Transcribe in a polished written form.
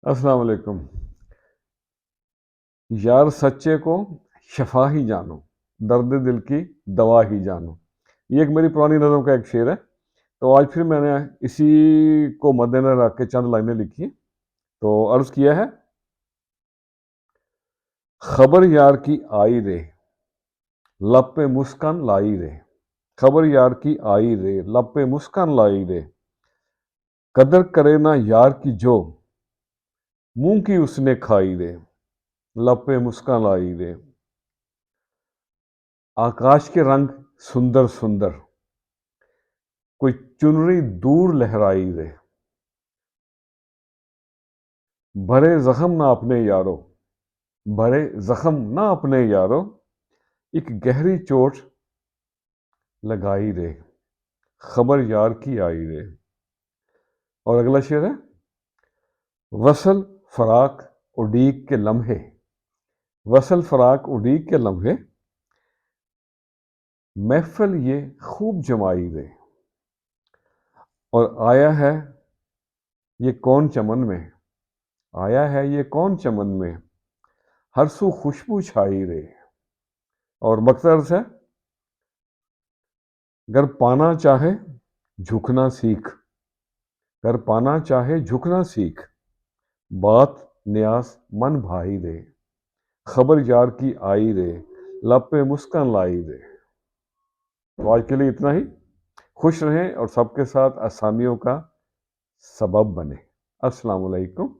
السلام علیکم یار، سچے کو شفا ہی جانو، درد دل کی دوا ہی جانو۔ یہ ایک میری پرانی نظم کا ایک شعر ہے، تو آج پھر میں نے اسی کو مد نظر رکھ کے چند لائنیں لکھی تو عرض کیا ہے: خبر یار کی آئی رے، لب پہ مسکان لائی رے۔ خبر یار کی آئی رے، لب پہ مسکان لائی رے۔ قدر کرے نہ یار کی جو، منہ کی اس نے کھائی رے۔ لب پہ مسکان لائی رے۔ آکاش کے رنگ سندر سندر، کوئی چنری دور لہرائی رے۔ بھرے زخم نہ اپنے یارو، بھرے زخم نہ اپنے یارو، ایک گہری چوٹ لگائی رے۔ خبر یار کی آئی رے۔ اور اگلا شعر ہے: وصل فراق اڈیگ کے لمحے، وصل فراق اڈیگ کے لمحے، محفل یہ خوب جمائی رے۔ اور آیا ہے یہ کون چمن میں، آیا ہے یہ کون چمن میں، ہر سو خوشبو چھائی رے۔ اور مقصد ہے: گر پانا چاہے جھکنا سیکھ، گر پانا چاہے جھکنا سیکھ، بات نیاز من بھائی رے۔ خبر یار کی آئی رے، لب پہ مسکان لائی رے۔ تو آج کے لیے اتنا ہی۔ خوش رہیں اور سب کے ساتھ آسانیوں کا سبب بنے۔ السلام علیکم۔